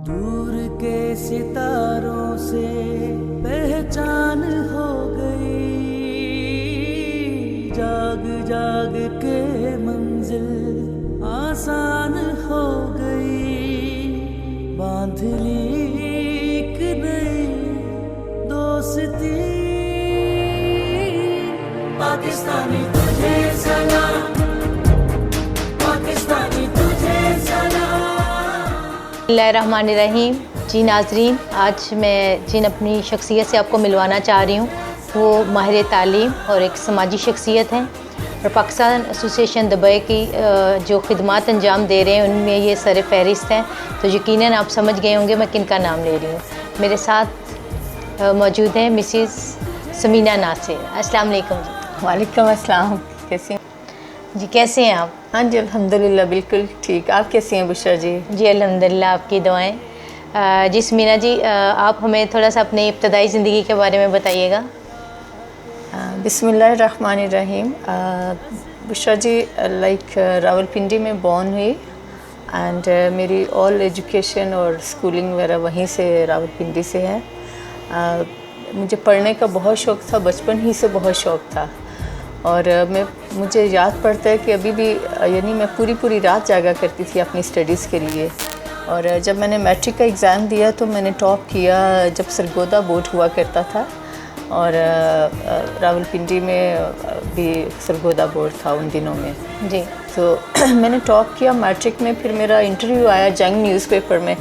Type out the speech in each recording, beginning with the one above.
दूर के सितारों से पहचान हो गई, जाग जाग के मंजिल आसान हो गई, बांध ली एक नई दोस्ती। पाकिस्तानी तुझे सलाम, पाकिस्तानी तुझे सलाम। बिस्मिल्लाहिर्रहमानिर्रहीम। जी नाज़रीन, आज मैं जिन अपनी शख्सियत से आपको मिलवाना चाह रही हूँ वो माहिर तालीम और एक समाजी शख्सियत हैं और पाकिस्तान एसोसिएशन दुबई की जो खिदमात अंजाम दे रहे हैं उनमें ये सर फहरिस्त हैं। तो यकीनन आप समझ गए होंगे मैं किन का नाम ले रही हूँ। मेरे साथ मौजूद हैं मिसिस समीना नासिर। अस्सलाम वालेकुम जी। वालेकुम अस्सलाम। कैसी हैं जी? कैसे हैं आप? हाँ जी, अल्हम्दुलिल्लाह बिल्कुल ठीक। आप कैसी हैं बुशरा जी? जी अल्हम्दुलिल्लाह, आपकी दुआएं। जी समीना जी, आप हमें थोड़ा सा अपनी इब्तदाई ज़िंदगी के बारे में बताइएगा। बिस्मिल्लाहिर्रहमानिर्रहीम। बुशरा जी लाइक रावलपिंडी में बॉर्न हुई एंड मेरी ऑल एजुकेशन और स्कूलिंग वगैरह वहीं से रावलपिंडी से है। मुझे पढ़ने का बहुत शौक़ था, बचपन ही से बहुत शौक़ था और मुझे याद पड़ता है कि अभी भी यानी मैं पूरी रात जागा करती थी अपनी स्टडीज़ के लिए। और जब मैंने मैट्रिक का एग्ज़ाम दिया तो मैंने टॉप किया जब सरगोदा बोर्ड हुआ करता था और रावलपिंडी में भी सरगोदा बोर्ड था उन दिनों में जी। तो मैंने टॉप किया मैट्रिक में। फिर मेरा इंटरव्यू आया जंग न्यूज़पेपर में,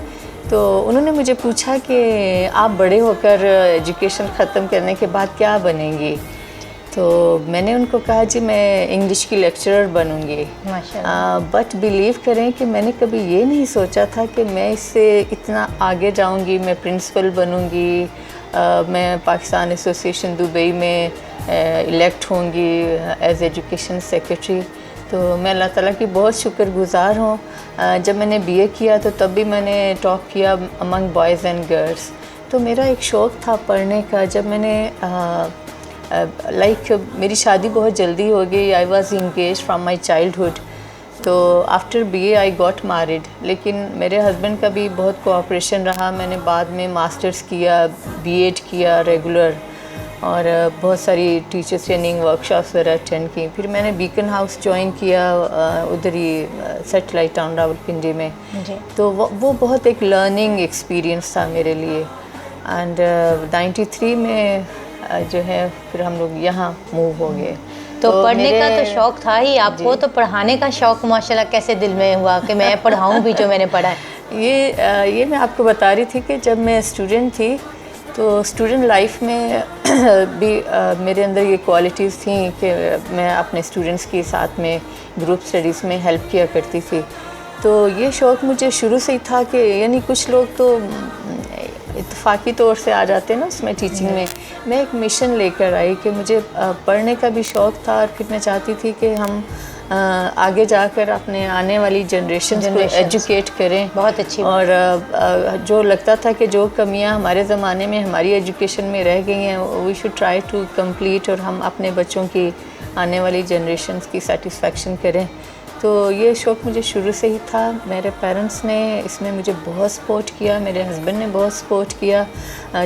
तो उन्होंने मुझे पूछा कि आप बड़े होकर एजुकेशन ख़त्म करने के बाद क्या बनेंगी। तो मैंने उनको कहा जी मैं इंग्लिश की लेक्चरर बनूंगी। माशाल्लाह। बट बिलीव करें कि मैंने कभी ये नहीं सोचा था कि मैं इससे इतना आगे जाऊंगी, मैं प्रिंसिपल बनूंगी, मैं पाकिस्तान एसोसिएशन दुबई में इलेक्ट होंगी एज एजुकेशन सेक्रेटरी। तो मैं अल्लाह ताला की बहुत शुक्रगुज़ार हूँ। जब मैंने बीए किया तो तब भी मैंने टॉप किया अमंग बॉयज़ एंड गर्ल्स। तो मेरा एक शौक़ था पढ़ने का। जब मैंने मेरी शादी बहुत जल्दी हो गई। I was engage from my childhood. तो after BA I got married, लेकिन मेरे हस्बैंड का भी बहुत कोऑपरेशन रहा। मैंने बाद में मास्टर्स किया, बीएड किया रेगुलर और बहुत सारी टीचर्स ट्रेनिंग वर्कशॉप्स वगैरह अटेंड की। फिर मैंने बीकन हाउस ज्वाइन किया उधर ही सेटेलाइट टाउन रावलपिंडी में जी। तो वो बहुत एक लर्निंग एक्सपीरियंस था मेरे लिए। एंड 93 में जो है फिर हम लोग यहाँ मूव हो गए। तो पढ़ने का तो शौक़ था ही आपको, तो पढ़ाने का शौक़ माशाल्लाह कैसे दिल में हुआ कि मैं पढ़ाऊँ भी जो मैंने पढ़ा है? ये मैं आपको बता रही थी कि जब मैं स्टूडेंट थी तो स्टूडेंट लाइफ में भी मेरे अंदर ये क्वालिटीज़ थी कि मैं अपने स्टूडेंट्स के साथ में ग्रुप स्टडीज़ में हेल्प किया करती थी। तो ये शौक़ मुझे शुरू से ही था कि यानी कुछ लोग तो इत्तफाकी तौर से आ जाते हैं ना उसमें टीचिंग में। मैं एक मिशन लेकर आई कि मुझे पढ़ने का भी शौक़ था और फिर मैं चाहती थी कि हम आगे जाकर अपने आने वाली जनरेशन को एजुकेट करें। बहुत अच्छी। और जो लगता था कि जो कमियां हमारे ज़माने में हमारी एजुकेशन में रह गई हैं we should try to complete और हम अपने बच्चों की आने वाली जनरेशन की सेटिस्फेक्शन करें। तो ये शौक़ मुझे शुरू से ही था। मेरे पेरेंट्स ने इसमें मुझे बहुत सपोर्ट किया, मेरे हस्बैंड ने बहुत सपोर्ट किया।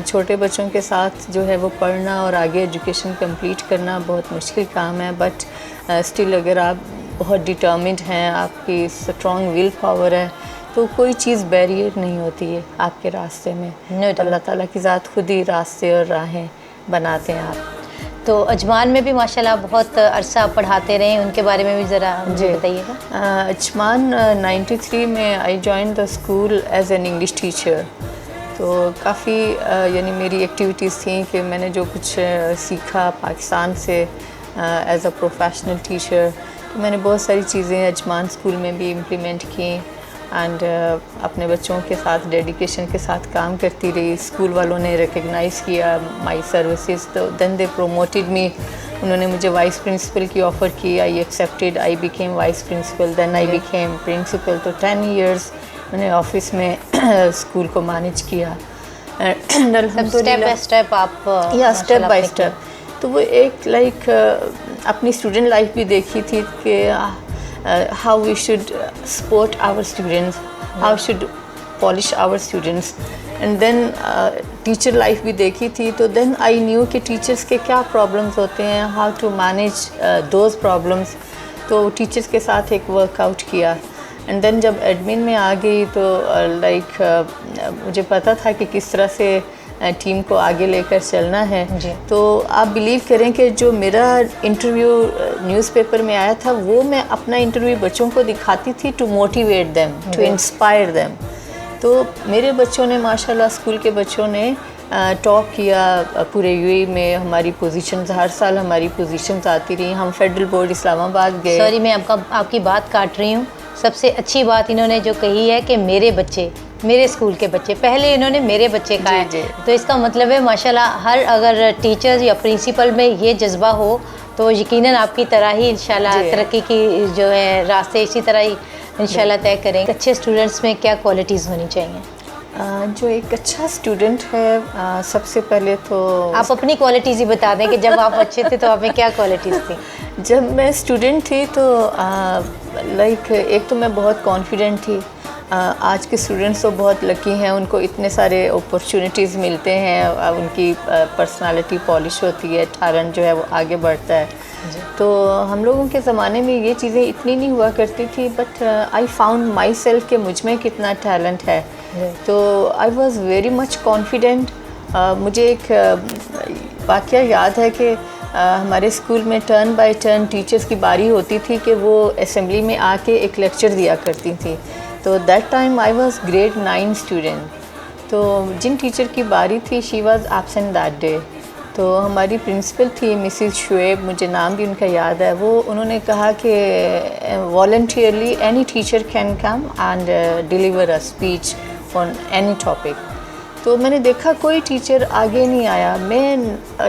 छोटे बच्चों के साथ जो है वो पढ़ना और आगे एजुकेशन कंप्लीट करना बहुत मुश्किल काम है, बट स्टिल अगर आप बहुत डिटर्मिन्ड हैं, आपकी स्ट्रॉन्ग विल पावर है तो कोई चीज़ बैरियर नहीं होती है आपके रास्ते में। अल्लाह ताला की ज़ात खुद ही रास्ते और राहें बनाते हैं आप। तो अजमान में भी माशाल्लाह बहुत अरसा पढ़ाते रहे, उनके बारे में भी ज़रा मुझे बताइएगा। अजमान 93 में I join the school as an English teacher. तो काफ़ी यानी मेरी एक्टिविटीज़ थी कि मैंने जो कुछ सीखा पाकिस्तान से एज अ प्रोफेशनल टीचर, तो मैंने बहुत सारी चीज़ें अजमान स्कूल में भी इम्प्लीमेंट की एंड अपने बच्चों के साथ डेडिकेशन के साथ काम करती रही। स्कूल वालों ने रिकग्नाइज़ किया माई सर्विसेज, तो देन दे प्रोमोटेड मी। उन्होंने मुझे वाइस प्रिंसिपल की ऑफ़र की, I accepted, I became vice principal, then I became principal. तो 10 इयर्स मैंने ऑफिस में स्कूल को मैनेज किया। स्टेप बाय स्टेप आप या स्टेप बाय स्टेप। तो वो एक अपनी स्टूडेंट लाइफ भी देखी थी कि how we should support our students, how should polish our students. And then teacher life भी देखी थी, तो देन आई न्यू कि टीचर्स के क्या प्रॉब्लम्स होते हैं, how to manage those problems. तो टीचर्स के साथ एक वर्कआउट किया। एंड देन जब एडमिन में आ गई तो मुझे पता था कि किस तरह से टीम को आगे लेकर चलना है। तो आप बिलीव करें कि जो मेरा इंटरव्यू न्यूज़पेपर में आया था, वो मैं अपना इंटरव्यू बच्चों को दिखाती थी to motivate them, to inspire them. तो मेरे बच्चों ने माशाल्लाह, स्कूल के बच्चों ने टॉप किया पूरे यूएई में। हमारी पोजीशंस, हर साल हमारी पोजीशंस आती रही। हम फेडरल बोर्ड इस्लामाबाद गए। सॉरी, मैं आपकी बात काट रही हूँ। सबसे अच्छी बात इन्होंने जो कही है कि मेरे बच्चे, मेरे स्कूल के बच्चे, पहले इन्होंने मेरे बच्चे कहा है। तो इसका मतलब है माशाल्लाह, हर अगर टीचर्स या प्रिंसिपल में ये जज्बा हो तो यकीनन आपकी तरह ही इंशाल्लाह तरक्की की जो है रास्ते इसी तरह ही इंशाल्लाह तय करेंगे। अच्छे स्टूडेंट्स में क्या क्वालिटीज़ होनी चाहिए? जो एक अच्छा स्टूडेंट है, सबसे पहले तो आप अपनी क्वालिटीज़ ही बता दें कि जब आप अच्छे थे तो आप में क्या क्वालिटीज़ थी? जब मैं स्टूडेंट थी तो एक तो मैं बहुत कॉन्फिडेंट थी। आज के स्टूडेंट्स तो बहुत लकी हैं, उनको इतने सारे अपॉर्चुनिटीज़ मिलते हैं, उनकी पर्सनालिटी पॉलिश होती है, टैलेंट जो है वो आगे बढ़ता है। तो हम लोगों के ज़माने में ये चीज़ें इतनी नहीं हुआ करती थी, but I found my self कि मुझ में कितना टैलेंट है। तो I was very much confident. मुझे एक वाक़या याद है कि हमारे स्कूल में टर्न बाय टर्न टीचर्स की बारी होती थी कि वो असेंबली में आके एक लेक्चर दिया करती थी। तो that time I was grade 9 student. तो जिन टीचर की बारी थी, she was absent that day. तो हमारी प्रिंसिपल थी मिसिस शुएब, मुझे नाम भी उनका याद है। वो उन्होंने कहा कि voluntarily any teacher can come and deliver a speech on any topic. तो मैंने देखा कोई टीचर आगे नहीं आया।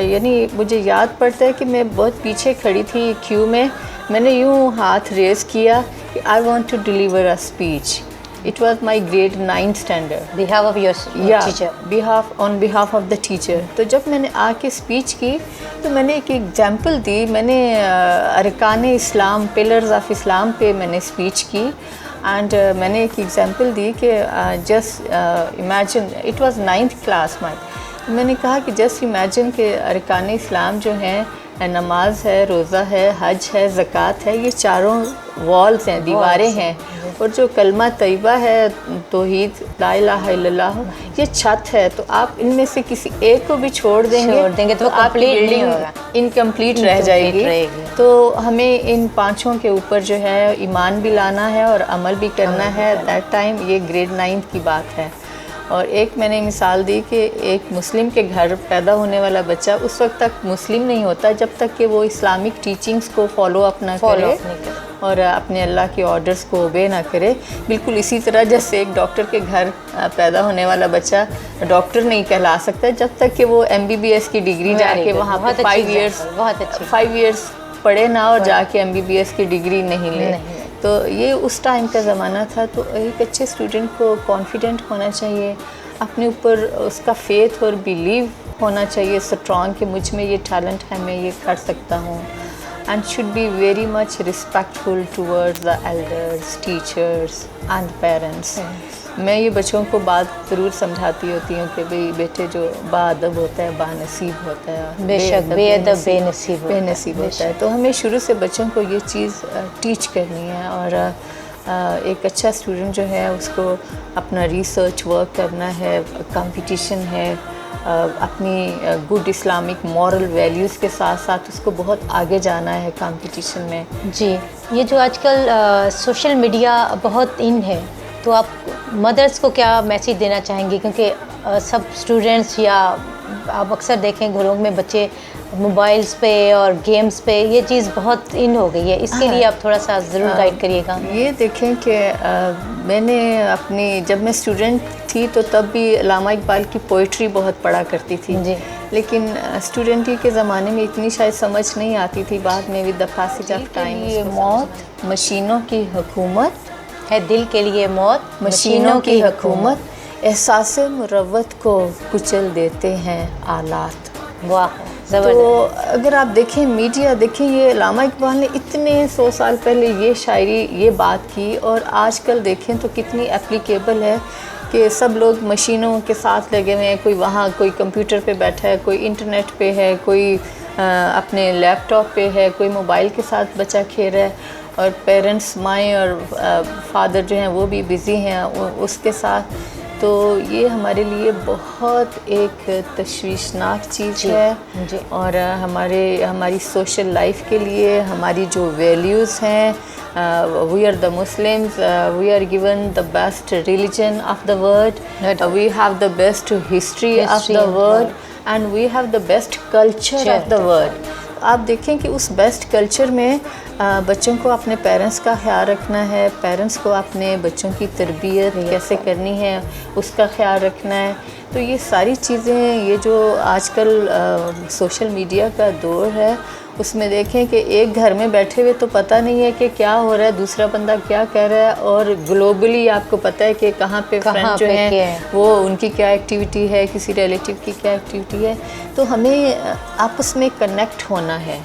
यानी मुझे याद पड़ता है कि मैं बहुत पीछे खड़ी थी क्यू में। मैंने यूँ हाथ रेज़ किया कि I want to deliver a speech. It was my grade 9 standard. Behalf of your teacher. On behalf of the teacher. तो जब मैंने आके स्पीच की तो मैंने एक एग्जाम्पल दी। मैंने अरकान इस्लाम, पिलर्स ऑफ इस्लाम पे मैंने स्पीच की। एंड मैंने एक एग्जाम्पल दी कि just imagine, it was 9th class my. मैंने कहा कि जस्ट इमेजिन कि अरकान इस्लाम जो हैं, नमाज है, रोज़ा है, हज है, ज़कात है, ये चारों वॉल्स हैं, दीवारें हैं। और जो कलमा तैयबा है, तौहीद, ला इलाहा इल्लल्लाह, ये छत है। तो आप इनमें से किसी एक को भी छोड़ देंगे तो आपकी बिल्डिंग इनकम्प्लीट रह जाएगी। तो हमें इन पांचों के ऊपर जो है ईमान भी लाना है और अमल भी करना है। दैट टाइम ये ग्रेड 9 की बात है। और एक मैंने मिसाल दी कि एक मुस्लिम के घर पैदा होने वाला बच्चा उस वक्त तक मुस्लिम नहीं होता जब तक कि वो इस्लामिक टीचिंग्स को फॉलो अप ना करे और अपने अल्लाह के ऑर्डर्स को ओबे ना करे। बिल्कुल इसी तरह जैसे एक डॉक्टर के घर पैदा होने वाला बच्चा डॉक्टर नहीं कहला सकता जब तक कि वो MBBS की डिग्री जाके वहाँ पर 5 इयर्स पढ़े ना और जाके MBBS की डिग्री नहीं ले। तो ये उस टाइम का ज़माना था। तो एक अच्छे स्टूडेंट को कॉन्फिडेंट होना चाहिए, अपने ऊपर उसका फेथ और बिलीव होना चाहिए स्ट्रॉन्ग कि मुझ में ये टैलेंट है, मैं ये कर सकता हूँ। And should be very much respectful towards the elders, teachers and parents. मैं ये बच्चों को बात ज़रूर समझाती होती हूँ कि भाई बेटे, जो बाअदब होता है बानसीब होता है, बेशक बेअदब बेनसीब होता है। तो हमें शुरू से बच्चों को ये चीज़ टीच करनी है। और एक अच्छा स्टूडेंट जो है उसको अपना रिसर्च वर्क करना है, कंपटीशन है, अपनी गुड इस्लामिक मॉरल वैल्यूज़ के साथ साथ उसको बहुत आगे जाना है कंपटीशन में। जी, ये जो आजकल सोशल मीडिया बहुत इन है, तो आप मदर्स को क्या मैसेज देना चाहेंगे? क्योंकि सब स्टूडेंट्स या आप अक्सर देखें घरों में बच्चे मोबाइल्स पे और गेम्स पे, ये चीज़ बहुत इन हो गई है। इसके लिए आप थोड़ा सा ज़रूर गाइड करिएगा। ये देखें कि मैंने जब मैं स्टूडेंट थी तो तब भी अल्लामा इकबाल की पोइट्री बहुत पढ़ा करती थी जी। लेकिन स्टूडेंटी के ज़माने में इतनी शायद समझ नहीं आती थी। बाद में with the passage of time, ये मौत मशीनों की हुकूमत है, दिल के लिए मौत मशीनों की हुकूमत, एहसास मुरव्वत को कुचल देते हैं आलात। वाह, तो अगर आप देखें मीडिया देखें, ये अल्लामा इकबाल ने इतने 100 साल पहले ये शायरी ये बात की और आजकल देखें तो कितनी एप्लीकेबल है कि सब लोग मशीनों के साथ लगे हुए हैं, कोई वहाँ कोई कंप्यूटर पे बैठा है, कोई इंटरनेट पे है, कोई अपने लैपटॉप पे है, कोई मोबाइल के साथ बच्चा खेल रहा है, और पेरेंट्स माएँ और फादर जो हैं वो भी बिज़ी हैं उसके साथ। तो ये हमारे लिए बहुत एक तशवीशनाक चीज़ है जी। और हमारी सोशल लाइफ के लिए हमारी जो वैल्यूज़ हैं, we are the Muslims, we are given the best religion of the world, we have the best history of the world, and we have the best culture of the world. आप देखें कि उस best culture में बच्चों को अपने parents का ख्याल रखना है, पेरेंट्स को अपने बच्चों की तरबियत कैसे करनी है उसका ख्याल रखना है। तो ये सारी चीज़ें, ये जो आजकल सोशल मीडिया का दौर है उसमें देखें कि एक घर में बैठे हुए तो पता नहीं है कि क्या हो रहा है, दूसरा बंदा क्या कर रहा है, और ग्लोबली आपको पता है कि कहाँ पे फ्रेंड जो हैं वो उनकी क्या एक्टिविटी है, किसी रिलेटिव की क्या एक्टिविटी है। तो हमें आपस में कनेक्ट होना है।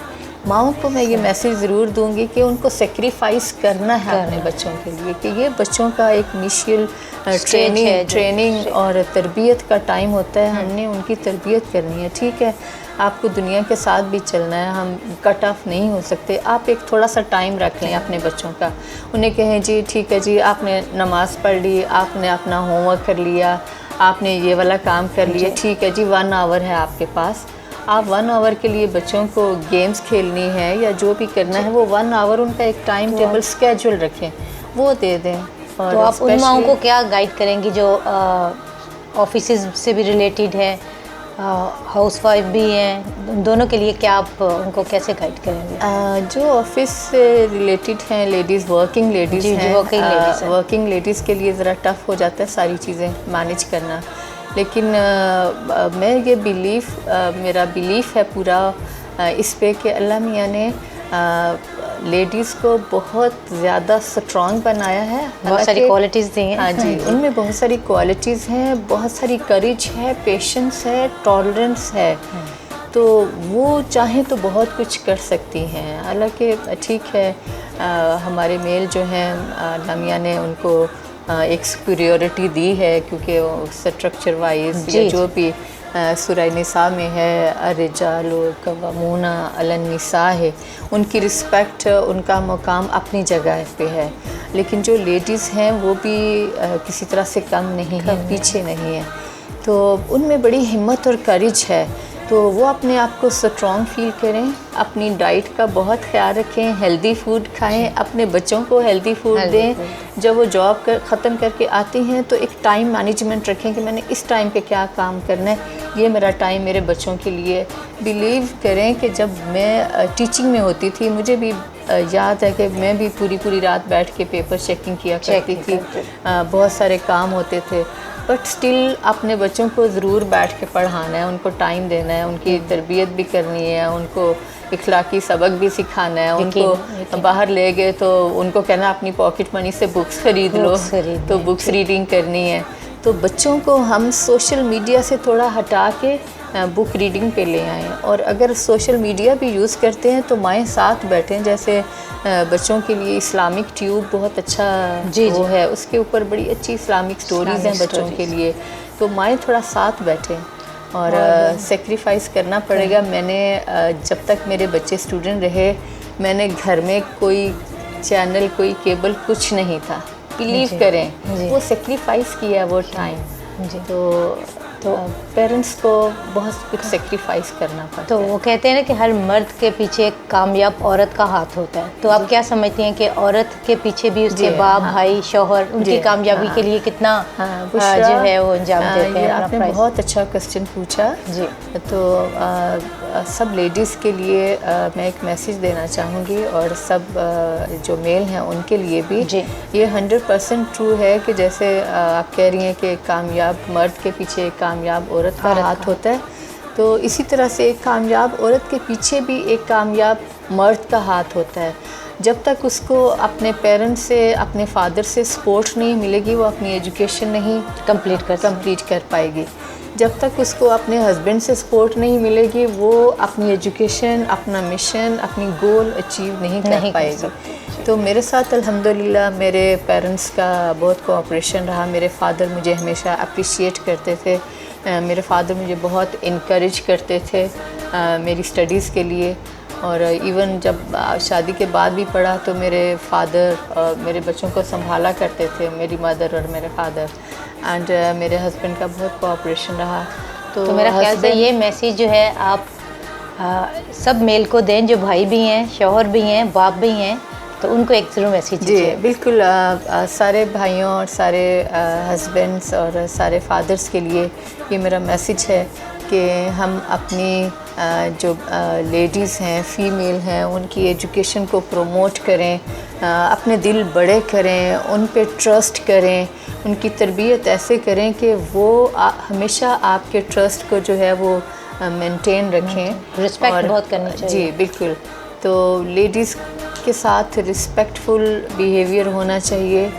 माओं को मैं ये मैसेज ज़रूर दूंगी कि उनको सेक्रीफाइस करना है अपने बच्चों के लिए, कि ये बच्चों का एक इनिशियल ट्रेनिंग और तरबियत का टाइम होता है, हमने उनकी तरबियत करनी है। ठीक है, आपको दुनिया के साथ भी चलना है, हम कट ऑफ नहीं हो सकते। आप एक थोड़ा सा टाइम रख लें अपने बच्चों का, उन्हें कहें जी ठीक है जी, आपने नमाज़ पढ़ ली, आपने अपना होमवर्क कर लिया, आपने ये वाला काम कर लिया, ठीक है जी 1 आवर है आपके पास, आप 1 आवर के लिए बच्चों को गेम्स खेलनी है या जो भी करना है वो 1 आवर उनका एक टाइम टेबल स्केड्यूल रखें, वो दे दें। और तो आप उन माओं को क्या गाइड करेंगी जो ऑफिस से भी रिलेटेड है, हाउस वाइफ भी हैं, दोनों के लिए क्या आप उनको कैसे गाइड करेंगे? जो ऑफिस से रिलेटेड हैं लेडीज़, वर्किंग लेडीज़ हैं, वर्किंग लेडीज़ के लिए ज़रा टफ़ हो जाता है सारी चीज़ें मैनेज करना, लेकिन मैं ये मेरा बिलीफ है पूरा इस पे कि अल्लाह मियाँ ने लेडीज़ को बहुत ज़्यादा स्ट्रॉन्ग बनाया है, बहुत सारी क्वालिटीज़ दी हैं। हाँ जी, उनमें बहुत सारी क्वालिटीज़ हैं, बहुत सारी करेज है, पेशेंस है, टॉलरेंस है, तो वो चाहें तो बहुत कुछ कर सकती हैं। हालांकि ठीक है, हमारे मेल जो हैं अल्लाह मियाँ ने उनको एक सुपीरियरिटी दी है, क्योंकि स्ट्रक्चर वाइज या जो भी सूरह निसा में है, अर्रिजालु कव्वामूना अलन निसा है, उनकी रिस्पेक्ट, उनका मुकाम अपनी जगह पे है, लेकिन जो लेडीज़ हैं वो भी किसी तरह से कम नहीं है, पीछे नहीं है। तो उनमें बड़ी हिम्मत और करेज है, तो वो अपने आप को स्ट्रॉन्ग फील करें, अपनी डाइट का बहुत ख्याल रखें, हेल्दी फूड खाएं, अपने बच्चों को हेल्दी फूड दें। जब वो जॉब ख़त्म करके आती हैं तो एक टाइम मैनेजमेंट रखें कि मैंने इस टाइम पे क्या काम करना है, ये मेरा टाइम मेरे बच्चों के लिए। बिलीव करें कि जब मैं टीचिंग में होती थी, मुझे भी याद है कि मैं भी पूरी रात बैठ के पेपर चेकिंग किया करती थी, बहुत सारे काम होते थे, बट स्टिल अपने बच्चों को ज़रूर बैठ के पढ़ाना है, उनको टाइम देना है, उनकी तरबियत भी करनी है, उनको इखलाकी सबक भी सिखाना है। उनको बाहर ले गए तो उनको कहना अपनी पॉकेट मनी से बुक्स ख़रीद लो, तो बुक्स रीडिंग करनी है। तो बच्चों को हम सोशल मीडिया से थोड़ा हटा के बुक रीडिंग पे ले आएँ, और अगर सोशल मीडिया भी यूज़ करते हैं तो माएँ साथ बैठें। जैसे बच्चों के लिए इस्लामिक ट्यूब बहुत अच्छा वो है, उसके ऊपर बड़ी अच्छी इस्लामिक स्टोरीज़ हैं बच्चों के लिए, तो माएँ थोड़ा साथ बैठें। और सेक्रीफाइस करना पड़ेगा। मैंने जब तक मेरे बच्चे स्टूडेंट रहे, मैंने घर में कोई चैनल, कोई केबल कुछ नहीं था, बिलीव करें, वो सेक्रीफाइस किया वो टाइम। तो पेरेंट्स को बहुत कुछ सेक्रीफाइस करना पड़ता है। तो वो कहते हैं ना कि हर मर्द के पीछे एक कामयाब औरत का हाथ होता है, तो आप क्या समझती हैं कि औरत के पीछे भी उसके बाप, भाई, शौहर उनकी कामयाबी के लिए कितना जो है वो अंजाम देते हैं? आपने बहुत अच्छा क्वेश्चन पूछा जी। तो सब लेडीज़ के लिए मैं एक मैसेज देना चाहूँगी, और सब जो मेल हैं उनके लिए भी ये 100% ट्रू है कि जैसे आप कह रही हैं कि कामयाब मर्द के पीछे कामयाब औरत का हाथ होता है, तो इसी तरह से एक कामयाब औरत के पीछे भी एक कामयाब मर्द का हाथ होता है। जब तक उसको अपने पेरेंट्स से, अपने फादर से सपोर्ट नहीं मिलेगी, वो अपनी एजुकेशन नहीं कंप्लीट कर पाएगी। जब तक उसको अपने हस्बैंड से सपोर्ट नहीं मिलेगी, वो अपनी एजुकेशन, अपना मिशन, अपनी गोल अचीव नहीं कर पाएगी। तो मेरे साथ अल्हम्दुलिल्लाह मेरे पेरेंट्स का बहुत कोऑपरेशन रहा। मेरे फ़ादर मुझे हमेशा अप्रिशिएट करते थे। मेरे फ़ादर मुझे बहुत इनकरेज करते थे मेरी स्टडीज़ के लिए। और इवन जब शादी के बाद भी पढ़ा तो मेरे फ़ादर मेरे बच्चों को संभाला करते थे, मेरी मदर और मेरे फ़ादर। एंड मेरे हस्बैंड का बहुत कोऑपरेशन रहा। तो मेरा ख्याल से ये मैसेज जो है आप सब मेल को दें, जो भाई भी हैं, शौहर भी हैं, बाप भी हैं, तो उनको एक ज़रूर मैसेज जी बिल्कुल। सारे भाइयों और सारे हस्बैंड्स और सारे फादर्स के लिए ये मेरा मैसेज है कि हम अपनी जो लेडीज़ हैं, फ़ीमेल हैं, उनकी एजुकेशन को प्रमोट करें, अपने दिल बड़े करें, उन पे ट्रस्ट करें, उनकी तरबियत ऐसे करें कि वो हमेशा आपके ट्रस्ट को जो है वो मेंटेन रखें। रिस्पेक्ट बहुत करनी चाहिए। जी बिल्कुल। तो लेडीज़ के साथ रिस्पेक्टफुल बिहेवियर होना चाहिए।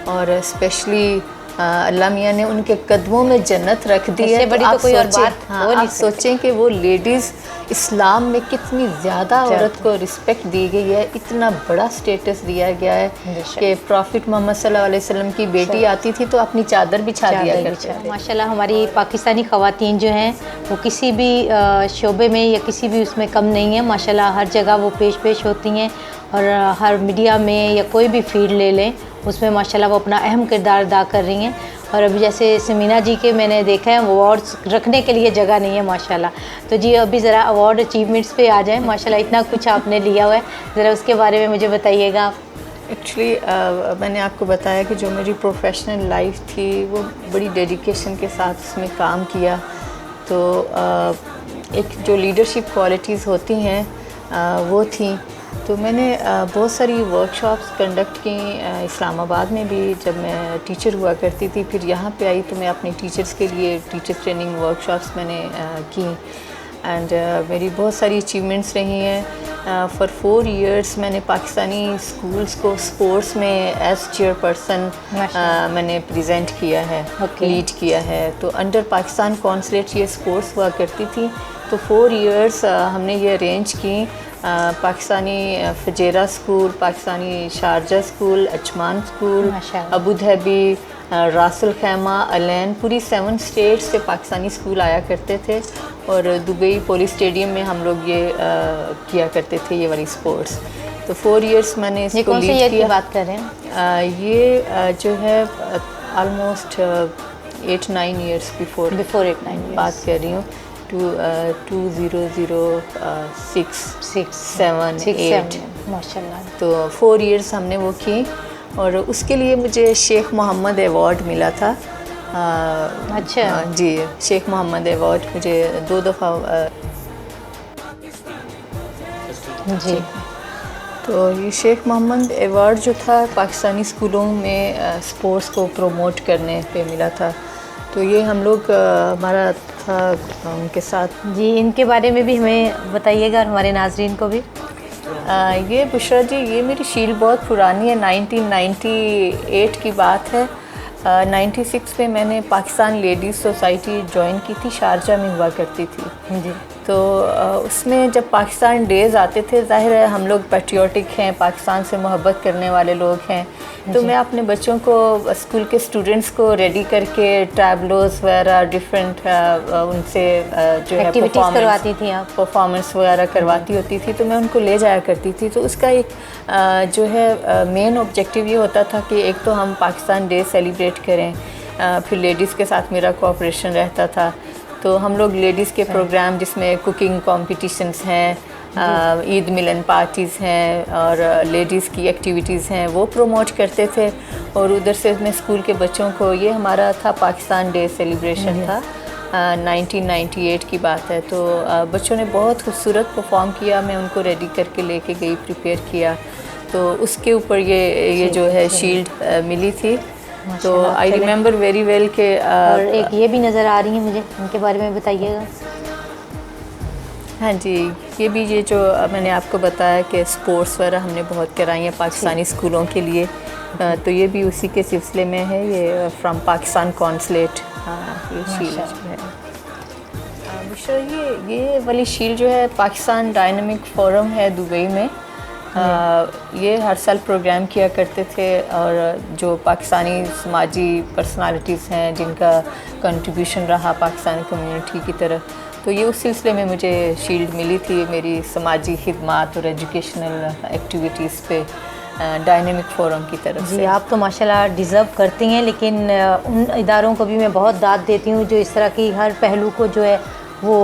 और स्पेशली अल्लाह मियाँ ने उनके कदमों में जन्नत रख दी है। इससे बड़ी तो कोई और बात हो नहीं आप सोचें कि वो लेडीज़ इस्लाम में कितनी ज़्यादा औरत को रिस्पेक्ट दी गई है, इतना बड़ा स्टेटस दिया गया है कि प्रॉफिट मोहम्मद सल्लल्लाहु अलैहि वसल्लम की बेटी आती थी तो अपनी चादर बिछा दिया करते थे। माशाल्लाह हमारी पाकिस्तानी ख़वातीन जो हैं वो किसी भी शोबे में या किसी भी उसमें कम नहीं है। माशाल्लाह हर जगह वो पेश होती हैं और हर मीडिया में या कोई भी फील्ड ले लें उसमें माशाल्लाह वो अपना अहम किरदार अदा कर रही हैं। और अभी जैसे समीना जी के मैंने देखा है अवार्ड्स रखने के लिए जगह नहीं है माशाल्लाह। तो जी अभी ज़रा अवार्ड अचीवमेंट्स पे आ जाएं। माशाल्लाह इतना कुछ आपने लिया हुआ है, ज़रा उसके बारे में मुझे बताइएगा। एक्चुअली मैंने आपको बताया कि जो मेरी प्रोफेशनल लाइफ थी वो बड़ी डेडिकेशन के साथ उसमें काम किया। तो एक जो लीडरशिप क्वालिटीज़ होती हैं वो थी। तो मैंने बहुत सारी वर्कशॉप्स कंडक्ट की इस्लामाबाद में भी जब मैं टीचर हुआ करती थी। फिर यहाँ पे आई तो मैं अपने टीचर्स के लिए टीचर ट्रेनिंग वर्कशॉप्स मैंने की। एंड मेरी बहुत सारी अचीवमेंट्स रही हैं। फॉर 4 इयर्स मैंने पाकिस्तानी स्कूल्स को स्पोर्ट्स में एज चेयरपर्सन मैंने प्रेजेंट किया है, लीड किया है। तो अंडर पाकिस्तान कौंसलेट ये स्पोर्ट्स हुआ करती थी। तो 4 इयर्स हमने ये अरेंज की। Pakistani Fujairah school, Pakistani Sharjah school, Ajman school, Abu Dhabi, Ras al Khaimah, Al Ain, पूरी 7 स्टेट्स से पाकिस्तानी स्कूल आया करते थे। और दुबई पोलिस स्टेडियम में हम लोग ये किया करते थे ये वाली स्पोर्ट्स। तो 4 इयर्स मैंने इसको लीड किया। की बात कर रहे हैं ये जो है ऑलमोस्ट 8-9 इयर्स बिफोर 8-9 बात कर रही हूँ। 2006-7-8 माशाल्लाह। तो 4 इयर्स हमने वो की। और उसके लिए मुझे शेख मोहम्मद अवार्ड मिला था। अच्छा जी, शेख मोहम्मद अवार्ड मुझे 2 दफ़ा जी। तो ये शेख मोहम्मद अवार्ड जो था पाकिस्तानी स्कूलों में स्पोर्ट्स को प्रमोट करने पे मिला था। तो ये हम लोग हमारा था उनके साथ। जी इनके बारे में भी हमें बताइएगा और हमारे नाजरीन को भी। ये बुशरा जी, ये मेरी शील्ड बहुत पुरानी है, 1998 की बात है। 96 में मैंने पाकिस्तान लेडीज़ सोसाइटी ज्वाइन की थी, शारजा में हुआ करती थी जी। तो उसमें जब पाकिस्तान डेज़ आते थे, ज़ाहिर है हम लोग पैट्रियोटिक हैं, पाकिस्तान से मोहब्बत करने वाले लोग हैं। तो मैं अपने बच्चों को, स्कूल के स्टूडेंट्स को रेडी करके टैबलोस वगैरह डिफरेंट उनसे जो है करवाती थी आप? परफॉर्मेंस वगैरह करवाती होती थी। तो मैं उनको ले जाया करती थी। तो उसका एक जो है मेन ऑब्जेक्टिव ये होता था कि एक तो हम पाकिस्तान डे सेलिब्रेट करें, फिर लेडीज़ के साथ मेरा कोऑपरेशन रहता था। तो हम लोग लेडीज़ के प्रोग्राम जिसमें कुकिंग कॉम्पिटिशन्स हैं, ईद मिलन पार्टीज़ हैं और लेडीज़ की एक्टिविटीज़ हैं वो प्रमोट करते थे। और उधर से मैं स्कूल के बच्चों को, ये हमारा था पाकिस्तान डे सेलिब्रेशन था, 1998 की बात है। तो बच्चों ने बहुत खूबसूरत परफॉर्म किया। मैं उनको रेडी करके लेके गई, प्रिपेयर किया। तो उसके ऊपर ये जो है शील्ड मिली थी। तो आई रिमेंबर वेरी वेल के और एक ये भी नज़र आ रही है मुझे, इनके बारे में बताइएगा। हाँ जी, ये भी ये जो मैंने आपको बताया कि स्पोर्ट्स वगैरह हमने बहुत कराई हैं पाकिस्तानी स्कूलों के लिए। तो ये भी उसी के सिलसिले में है, ये फ्रॉम पाकिस्तान कॉन्सुलेट ये शील्ड जो है। बुशरा, ये वाली शील्ड जो है पाकिस्तान डायनामिक फोरम है दुबई में। ये हर साल प्रोग्राम किया करते थे और जो पाकिस्तानी समाजी पर्सनालिटीज़ हैं जिनका कंट्रीब्यूशन रहा पाकिस्तानी कम्युनिटी की तरफ, तो ये उस सिलसिले में मुझे शील्ड मिली थी मेरी समाजी खिदमात और एजुकेशनल एक्टिविटीज़ पे डायनेमिक फोरम की तरफ जी। से। आप तो माशाल्लाह डिज़र्व करती हैं, लेकिन उन इदारों को भी मैं बहुत दाद देती हूँ जो इस तरह की हर पहलू को जो है वो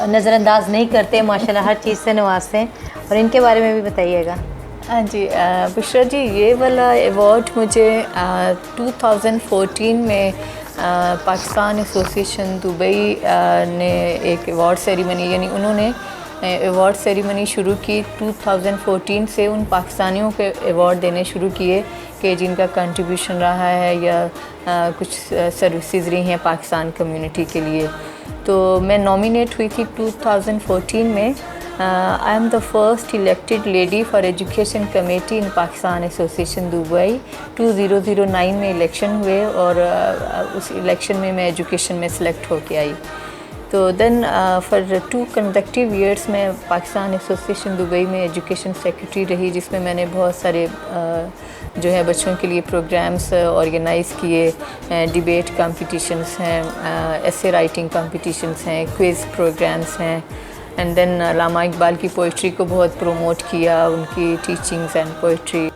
नज़रअंदाज नहीं करते, माशाल्लाह हर चीज़ से नवाजते हैं। और इनके बारे में भी बताइएगा। हाँ जी, बुशरा जी, ये वाला अवार्ड मुझे 2014 में पाकिस्तान एसोसिएशन दुबई ने एक अवार्ड सेरेमनी, यानी उन्होंने अवार्ड सेरेमनी शुरू की 2014 से उन पाकिस्तानियों के अवार्ड देने शुरू किए कि जिनका कंट्रीब्यूशन रहा है या कुछ सर्विसेज रही हैं पाकिस्तान कम्युनिटी के लिए। तो मैं नॉमिनेट हुई थी 2014 में। I am the first elected lady for education committee in Pakistan association Dubai. 2009 में इलेक्शन हुए और उस इलेक्शन में मैं एजुकेशन में सिलेक्ट होके आई। तो देन फॉर 2 कंसेक्यूटिव ईयर्स मैं पाकिस्तान एसोसिएशन दुबई में एजुकेशन सेक्रेटरी रही, जिसमें मैंने बहुत सारे जो है बच्चों के लिए प्रोग्राम्स ऑर्गेनाइज़ किए, डिबेट कंपटीशंस हैं, एसे राइटिंग कंपटीशंस हैं, क्विज़ प्रोग्राम्स हैं, एंड देन अल्लामा इकबाल की पोइट्री को बहुत प्रमोट किया, उनकी टीचिंग्स एंड पोइट्री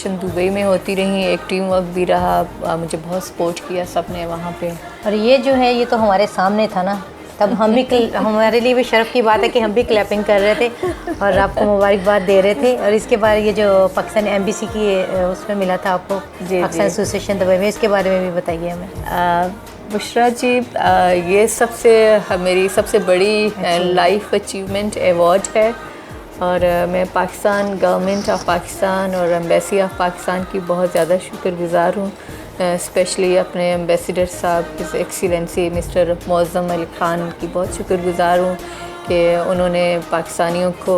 दुबई में होती रही। एक टीम वर्क भी रहा, मुझे बहुत सपोर्ट किया सब ने वहाँ पे। और ये जो है ये तो हमारे सामने था ना, तब हम भी हमारे लिए भी शर्फ की बात है कि हम भी क्लैपिंग कर रहे थे और आपको मुबारकबाद दे रहे थे। और इसके बाद ये जो पाकिस्तान एम्बेसी की उसमें मिला था आपको पाकिस्तान एसोसिएशन दुबई में, इसके बारे में भी बताइए हमें। बुशरा जी, ये मेरी सबसे बड़ी लाइफ अचीवमेंट अवार्ड है और मैं पाकिस्तान गवर्नमेंट ऑफ पाकिस्तान और एम्बेसी ऑफ पाकिस्तान की बहुत ज़्यादा शुक्रगुज़ार हूँ, स्पेशली अपने एम्बेसडर साहब his excellency mister Mauzam Ali Khan की बहुत शुक्रगुज़ार हूँ कि उन्होंने पाकिस्तानियों को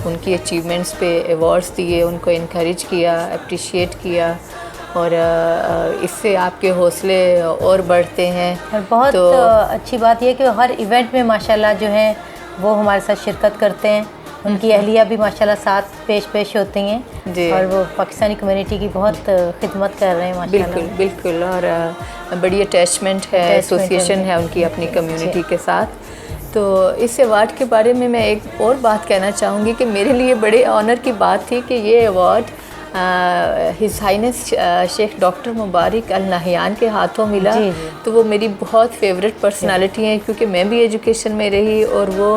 उनकी अचीवमेंट्स पे अवार्ड्स दिए, उनको इनकरेज किया, अप्रिशिएट किया और इससे आपके हौसले और बढ़ते हैं। और बहुत तो अच्छी बात यह कि हर इवेंट में माशाल्लाह जो है वो हमारे साथ शिरकत करते हैं, उनकी अहलिया भी माशाल्लाह साथ पेश होती हैं जी, और वो पाकिस्तानी कम्युनिटी की बहुत खिदमत कर रहे हैं माशाल्लाह। बिल्कुल और बड़ी अटैचमेंट है, एसोसिएशन है उनकी अपनी कम्युनिटी के साथ। तो इस अवार्ड के बारे में मैं एक और बात कहना चाहूँगी कि मेरे लिए बड़े ऑनर की बात थी कि ये award His Highness Sheikh doctor Mubarak Al Nahyan के हाथों मिला। तो वो मेरी बहुत फेवरेट पर्सनालिटी हैं क्योंकि मैं भी एजुकेशन में रही और वो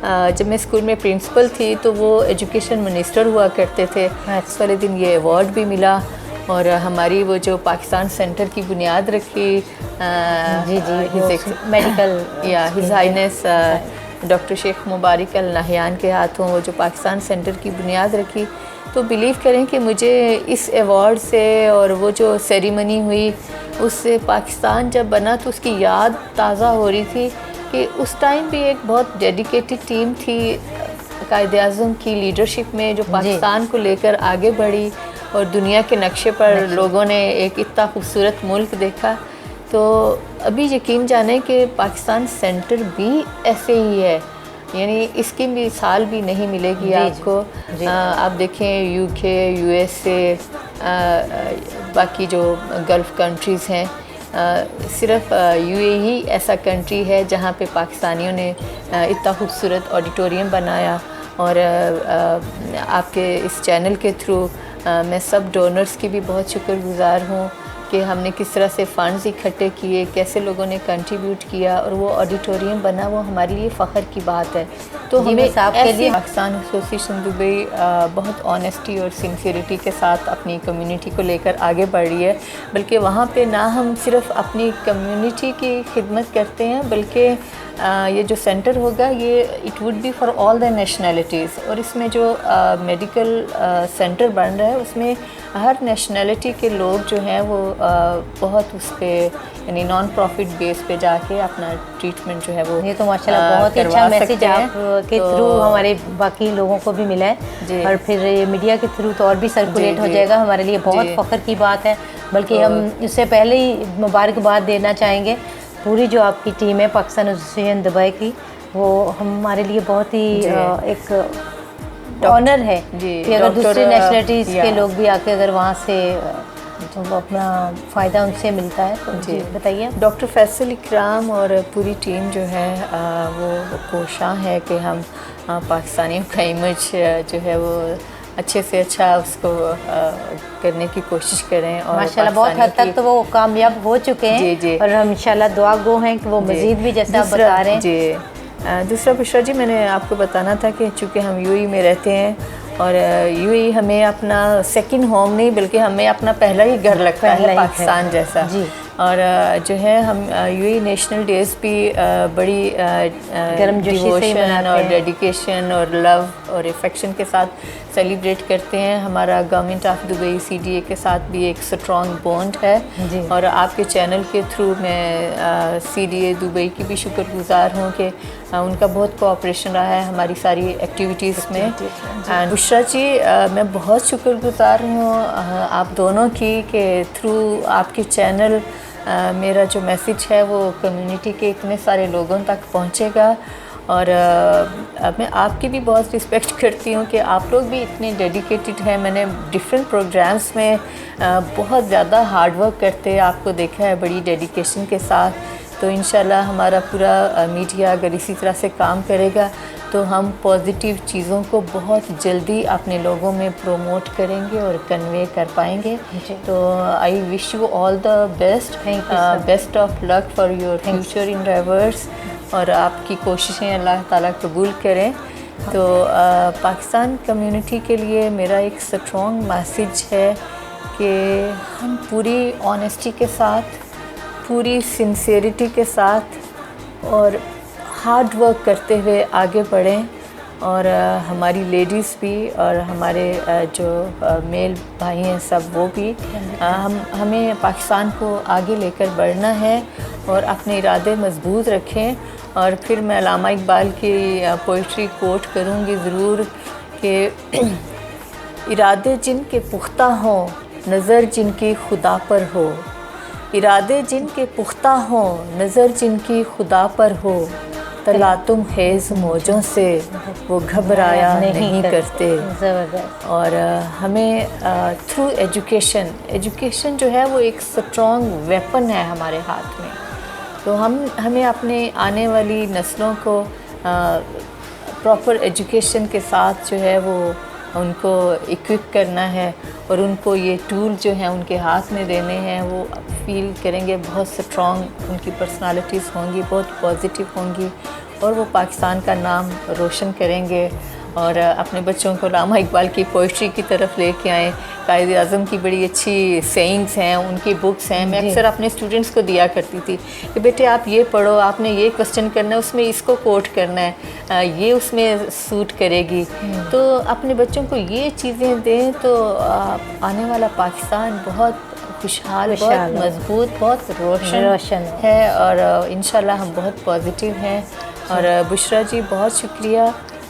जब मैं स्कूल में प्रिंसिपल थी तो वो एजुकेशन मिनिस्टर हुआ करते थे। इस वाले दिन ये अवार्ड भी मिला और हमारी वो जो पाकिस्तान सेंटर की बुनियाद रखी मेडिकल या हिज हाइनेस डॉक्टर शेख मुबारक अल नहयान के हाथों वो जो पाकिस्तान सेंटर की बुनियाद रखी। तो बिलीव करें कि मुझे इस अवार्ड से और वो जो सेरेमनी हुई उससे पाकिस्तान जब बना तो उसकी याद ताज़ा हो रही थी कि उस टाइम भी एक बहुत डेडिकेटेड टीम थी कायद-ए-आज़म की लीडरशिप में जो पाकिस्तान को लेकर आगे बढ़ी और दुनिया के नक्शे पर लोगों ने एक इतना खूबसूरत मुल्क देखा। तो अभी यकीन जाने कि पाकिस्तान सेंटर भी ऐसे ही है, यानी इसकी मिसाल भी नहीं मिलेगी आपको। आप देखें यूके, यूएसए, बाकी जो गल्फ़ कंट्रीज़ हैं, सिर्फ यूएई ऐसा कंट्री है जहाँ पे पाकिस्तानियों ने इतना खूबसूरत ऑडिटोरियम बनाया। और आपके इस चैनल के थ्रू मैं सब डोनर्स की भी बहुत शुक्रगुज़ार हूँ कि हमने किस तरह से फ़ंड्स इकट्ठे किए, कैसे लोगों ने कंट्रीब्यूट किया और वो ऑडिटोरियम बना, वो हमारे लिए फ़ख्र की बात है। तो हमें के लिए पाकिस्तान एसोसिएशन दुबई बहुत ऑनेस्टी और सिंसियरिटी के साथ अपनी कम्युनिटी को लेकर आगे बढ़ रही है, बल्कि वहाँ पे ना हम सिर्फ अपनी कम्युनिटी की खिदमत करते हैं बल्कि ये जो सेंटर होगा ये it would be for all the nationalities. और इसमें जो मेडिकल सेंटर बन रहा है उसमें हर नेशनैलिटी के लोग जो हैं वो बहुत उस पर यानी नॉन प्रॉफिट बेस पे जाके अपना ट्रीटमेंट जो है वो ये तो माशाल्लाह बहुत ही अच्छा मैसेज आप के थ्रू हमारे बाकी लोगों को भी मिला है और फिर मीडिया के थ्रू तो और भी सर्कुलेट हो जाएगा, हमारे लिए बहुत फ़ख्र की बात है। बल्कि हम इससे पहले ही मुबारकबाद देना चाहेंगे पूरी जो आपकी टीम है पाकिस्तान एसोसिएशन दुबई की, वो हमारे लिए बहुत ही एक ऑनर है जी, कि अगर डॉक्टर, दूसरी नेशनलिटीज़ के या। लोग भी आके अगर वहाँ से तो वो अपना फ़ायदा उनसे मिलता है। तो जी बताइए। डॉक्टर फैसल इकराम और पूरी टीम जो है वो कोशां है कि हम पाकिस्तानियों का इमेज जो है वो अच्छे से अच्छा उसको करने की कोशिश करें। और माशाल्लाह बहुत हद तक तो वो कामयाब हो चुके हैं। जी, जी। और हम इंशाल्लाह दुआ गो हैं कि वो मज़ीद भी जैसा आप बता रहे हैं। जी दूसरा बुशरा जी, मैंने आपको बताना था कि चूँकि हम यूएई में रहते हैं और यूएई हमें अपना सेकंड होम नहीं बल्कि हमें अपना पहला ही घर लगता है पाकिस्तान जैसा। जी। और जो है हम यूएई नेशनल डेज़ भी बड़ी डिवोशन और डेडिकेशन और लव और अफेक्शन के साथ सेलिब्रेट करते हैं। हमारा गवर्नमेंट ऑफ दुबई सीडीए के साथ भी एक स्ट्रॉन्ग बॉन्ड है। और आपके चैनल के थ्रू मैं सीडीए दुबई की भी शुक्रगुजार हूँ कि उनका बहुत कोऑपरेशन रहा है हमारी सारी एक्टिविटीज़ में। एंड बुशरा जी, मैं बहुत शुक्रगुजार हूँ आप दोनों की कि थ्रू आपके चैनल मेरा जो मैसेज है वो कम्युनिटी के इतने सारे लोगों तक पहुँचेगा। और मैं आपकी भी बहुत रिस्पेक्ट करती हूँ कि आप लोग भी इतने डेडिकेटेड हैं। मैंने डिफरेंट प्रोग्राम्स में बहुत ज़्यादा हार्ड वर्क करते आपको देखा है बड़ी डेडिकेशन के साथ। तो इंशाल्लाह हमारा पूरा मीडिया अगर इसी तरह से काम करेगा तो हम पॉजिटिव चीज़ों को बहुत जल्दी अपने लोगों में प्रोमोट करेंगे और कन्वे कर पाएंगे। तो I wish you all the best, best of luck for your future endeavours. और आपकी कोशिशें अल्लाह ताला कबूल करें। तो पाकिस्तान कम्युनिटी के लिए मेरा एक स्ट्रॉन्ग मैसेज है कि हम पूरी ऑनेस्टी के साथ, पूरी सिंसेरिटी के साथ और हार्ड वर्क करते हुए आगे बढ़ें। और हमारी लेडीज़ भी और हमारे जो मेल भाई हैं सब वो भी हमें पाकिस्तान को आगे लेकर बढ़ना है और अपने इरादे मजबूत रखें। और फिर मैं अल्लामा इकबाल की पोइट्री कोट करूँगी ज़रूर कि इरादे जिनके पुख्ता हों, नज़र जिनकी खुदा पर हो। इरादे जिनके पुख्ता हों, नज़र जिनकी खुदा पर हो। तलातुम हेज़ मौजों से वो घबराया नहीं करते। और हमें थ्रू एजुकेशन जो है वो एक स्ट्रॉन्ग वेपन है हमारे हाथ में। तो हमें अपने आने वाली नस्लों को प्रॉपर एजुकेशन के साथ जो है वो उनको इक्विप करना है और उनको ये टूल जो हैं उनके हाथ में देने हैं। वो फील करेंगे बहुत स्ट्रॉन्ग उनकी पर्सनालिटीज़ होंगी, बहुत पॉजिटिव होंगी और वो पाकिस्तान का नाम रोशन करेंगे। और अपने बच्चों को अल्लामा इकबाल की पोइट्री की तरफ लेके आएँ। कायद आज़म की बड़ी अच्छी सेइंग्स हैं, उनकी बुक्स हैं। मैं अक्सर अपने स्टूडेंट्स को दिया करती थी कि बेटे आप ये पढ़ो, आपने ये क्वेश्चन करना है, उसमें इसको कोट करना है, ये उसमें सूट करेगी। तो अपने बच्चों को ये चीज़ें दें तो आने वाला पाकिस्तान बहुत खुशहाल, बहुत मजबूत, बहुत रोशन है। और इंशाल्लाह हम बहुत पॉजिटिव हैं। और बुशरा जी बहुत शुक्रिया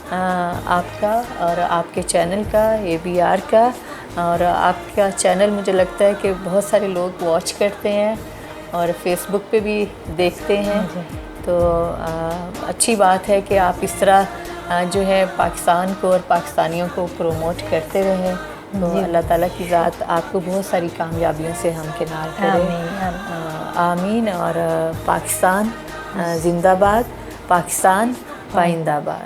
आपका और आपके चैनल का, ABR का। और आपका चैनल मुझे लगता है कि बहुत सारे लोग वॉच करते हैं और फेसबुक पे भी देखते हैं। तो अच्छी बात है कि आप इस तरह जो है पाकिस्तान को और पाकिस्तानियों को प्रमोट करते रहें। तो अल्लाह ताला की ज़ात आपको बहुत सारी कामयाबियों से हमकिनार करे। आमीन। और पाकिस्तान जिंदाबाद, पाकिस्तान पाइंदाबाद।